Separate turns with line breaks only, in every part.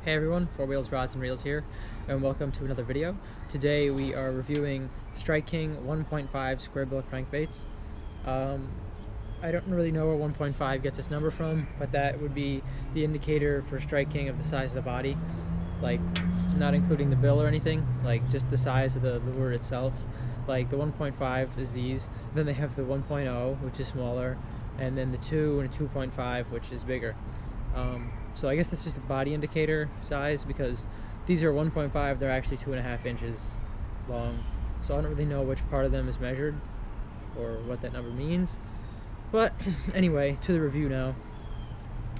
Hey everyone, Four Wheels, Rods, and Reels here, and welcome to another video. Today we are reviewing Strike King 1.5 Squarebill crankbaits. I don't really know where 1.5 gets its number from, but that would be the indicator for Strike King of the size of the body, like not including the bill or anything, like just the size of the lure itself. Like the 1.5 is these, then they have the 1.0, which is smaller, and then the 2 and a 2.5, which is bigger. So I guess that's just a body indicator size, because these are 1.5, they're actually 2.5 inches long. So I don't really know which part of them is measured or what that number means. But anyway, to the review now.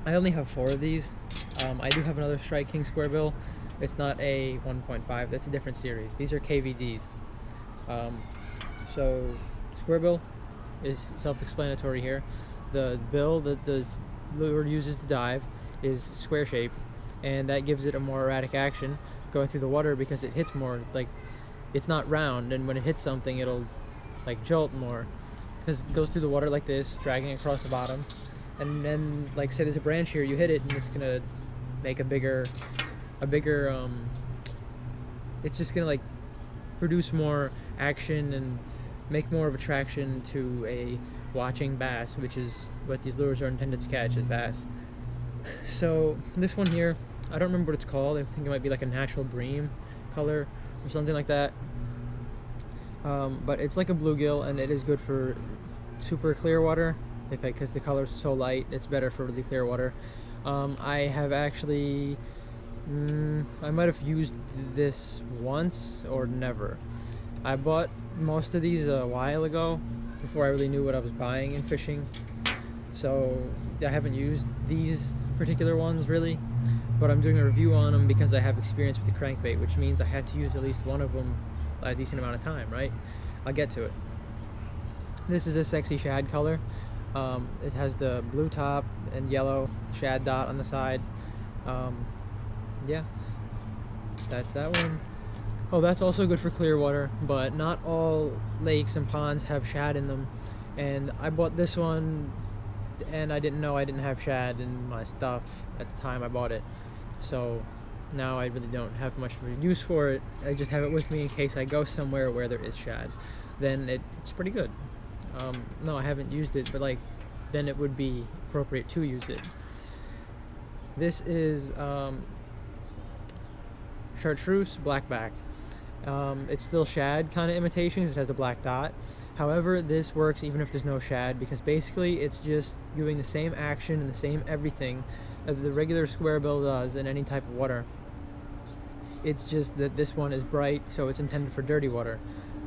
I only have 4 of these. I do have another Strike King Squarebill. It's not a 1.5, that's a different series. These are KVDs. So Squarebill is self-explanatory here. The bill that the lure uses to dive is square shaped, and that gives it a more erratic action going through the water because it hits more, like it's not round, and when it hits something it'll like jolt more because it goes through the water like this, dragging across the bottom, and then like say there's a branch here, you hit it and it's gonna make a bigger it's just gonna like produce more action and make more of a traction to a watching bass, which is what these lures are intended to catch, is bass. So this one here, I don't remember what it's called. I think it might be like a natural bream color or something like that. But it's like a bluegill, and it is good for super clear water because the colors are so light. It's better for really clear water. I have actually I might have used this once or never. I bought most of these a while ago before I really knew what I was buying in fishing, so I haven't used these particular ones really, but I'm doing a review on them because I have experience with the crankbait, which means I had to use at least one of them a decent amount of time, right? I'll get to it. This is a sexy shad color. It has the blue top and yellow shad dot on the side. Yeah, that's that one. Oh, that's also good for clear water, but not all lakes and ponds have shad in them, and I bought this one and I didn't know I didn't have shad in my stuff at the time I bought it, so now I really don't have much of a use for it. I just have it with me in case I go somewhere where there is shad. Then it's pretty good. No, I haven't used it, but like then it would be appropriate to use it. This is chartreuse blackback. It's still shad kind of imitation because it has the black dot. However, this works even if there's no shad, because basically it's just doing the same action and the same everything that the regular Squarebill does in any type of water. It's just that this one is bright, so it's intended for dirty water.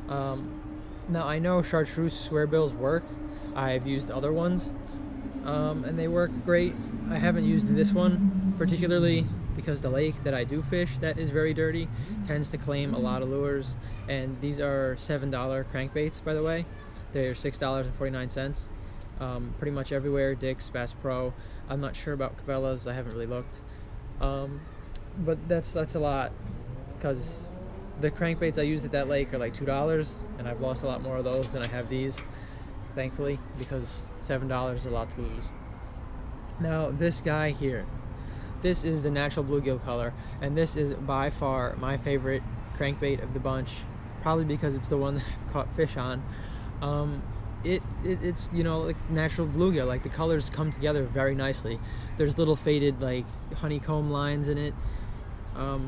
Now I know chartreuse Squarebills work. I've used other ones, and they work great. I haven't used this one particularly because the lake that I do fish that is very dirty tends to claim a lot of lures, and these are $7 crankbaits, by the way. They're $6.49. Pretty much everywhere, Dick's, Bass Pro. I'm not sure about Cabela's, I haven't really looked. But that's a lot, because the crankbaits I used at that lake are like $2, and I've lost a lot more of those than I have these, thankfully, because $7 is a lot to lose. Now this guy here, this is the natural bluegill color, and this is by far my favorite crankbait of the bunch, probably because it's the one that I've caught fish on. It's, you know, like natural bluegill, like the colors come together very nicely. There's little faded like honeycomb lines in it. I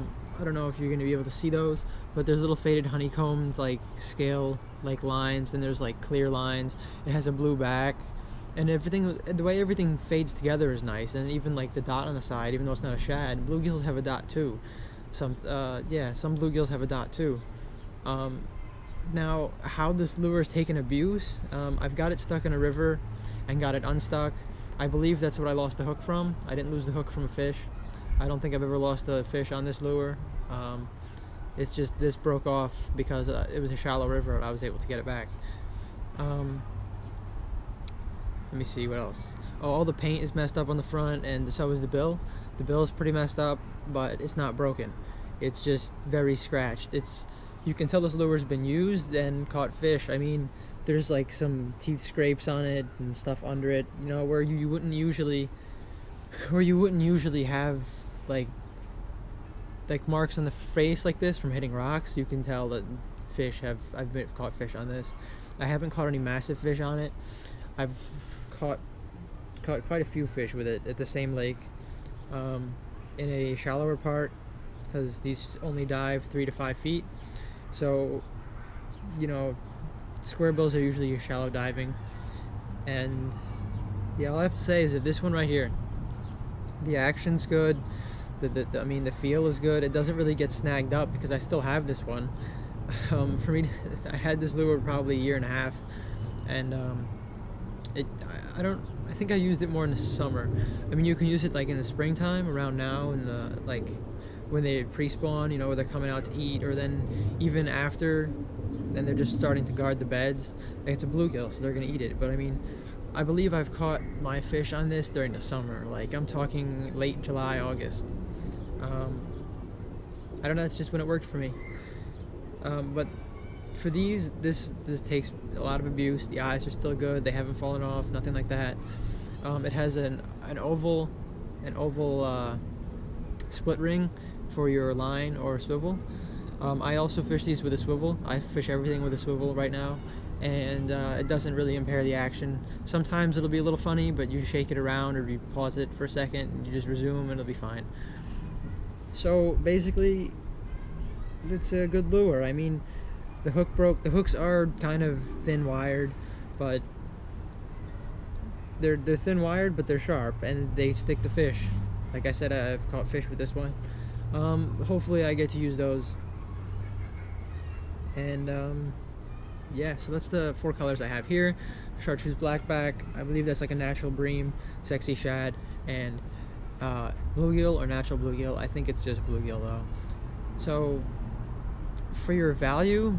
don't know if you're going to be able to see those, but there's little faded honeycomb like scale like lines, and there's like clear lines. It has a blue back, and everything, the way everything fades together is nice, and even like the dot on the side, even though it's not a shad, bluegills have a dot too. Some bluegills have a dot too. Now, how this lure is taken abuse, I've got it stuck in a river and got it unstuck. I believe that's what I lost the hook from. I didn't lose the hook from a fish. I don't think I've ever lost a fish on this lure. It's just this broke off because it was a shallow river and I was able to get it back. Let me see what else. Oh, all the paint is messed up on the front, and so is the bill. The bill is pretty messed up, but it's not broken. It's just very scratched. You can tell this lure's been used and caught fish. I mean, there's like some teeth scrapes on it and stuff under it, you know, where you wouldn't usually have like like marks on the face like this from hitting rocks, you can tell that I've caught fish on this. I haven't caught any massive fish on it. I've caught quite a few fish with it at the same lake, in a shallower part, because these only dive 3 to 5 feet. So, you know, squarebills are usually shallow diving. And yeah, all I have to say is that this one right here, the action's good. I mean, the feel is good. It doesn't really get snagged up because I still have this one. For me, I had this lure probably a year and a half, and I think I used it more in the summer. I mean, you can use it like in the springtime, around now, in the like when they pre-spawn, you know, where they're coming out to eat, or then even after, then they're just starting to guard the beds. Like, it's a bluegill, so they're gonna eat it. But I mean, I believe I've caught my fish on this during the summer. Like, I'm talking late July, August. I don't know, it's just when it worked for me. But for these, this takes a lot of abuse. The eyes are still good, they haven't fallen off, nothing like that. It has an oval split ring for your line or swivel. I also fish these with a swivel. I fish everything with a swivel right now, and it doesn't really impair the action. Sometimes it'll be a little funny, but you shake it around or you pause it for a second and you just resume and it'll be fine. So basically, it's a good lure. I mean, the hook broke. The hooks are kind of thin wired, but they're thin wired, but they're sharp and they stick to fish. Like I said, I've caught fish with this one. Hopefully I get to use those. And yeah, so that's the 4 colors I have here. Chartreuse blackback, I believe that's like a natural bream, sexy shad, and bluegill or natural bluegill. I think it's just bluegill though. So for your value,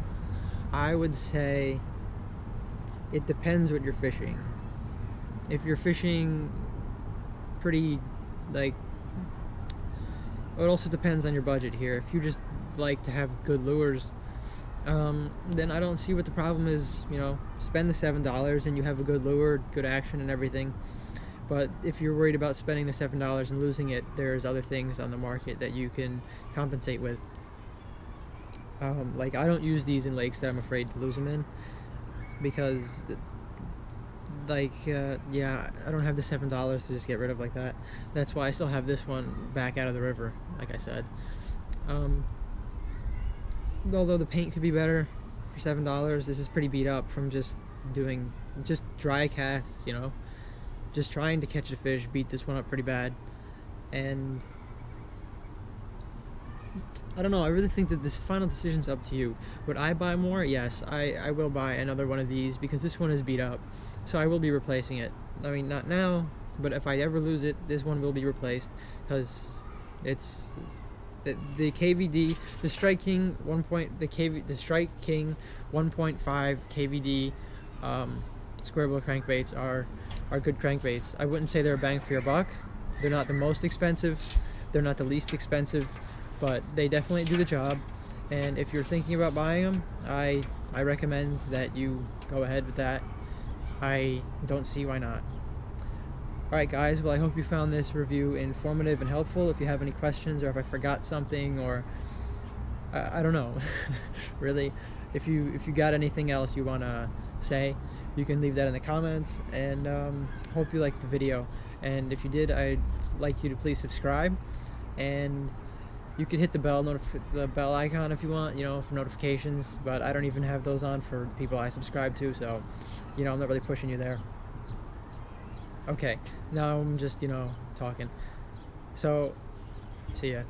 I would say it depends what you're fishing. If you're fishing pretty, like, it also depends on your budget here. If you just like to have good lures, then I don't see what the problem is. You know, spend the $7 and you have a good lure, good action and everything. But if you're worried about spending the $7 and losing it, there's other things on the market that you can compensate with. Like, I don't use these in lakes that I'm afraid to lose them in, because like, yeah, I don't have the $7 to just get rid of like that. That's why I still have this one back out of the river, like I said. Although the paint could be better for $7, this is pretty beat up from just doing dry casts, you know, just trying to catch a fish. Beat this one up pretty bad. And I don't know, I really think that this final decision's up to you. Would I buy more? Yes, I will buy another one of these, because this one is beat up, so I will be replacing it. I mean, not now, but if I ever lose it, this one will be replaced, because it's the KVD, the Strike King 1.5 KVD Squarebill crankbaits are good crankbaits. I wouldn't say they're a bang for your buck. They're not the most expensive, they're not the least expensive, but they definitely do the job. And if you're thinking about buying them, I recommend that you go ahead with that. I don't see why not. Alright guys, well, I hope you found this review informative and helpful. If you have any questions, or if I forgot something, or I don't know, really, if you got anything else you want to say, you can leave that in the comments. And hope you liked the video, and if you did, I'd like you to please subscribe, and you could hit the bell icon if you want, you know, for notifications. But I don't even have those on for people I subscribe to, so, you know, I'm not really pushing you there. Okay, now I'm just, you know, talking. So, see ya.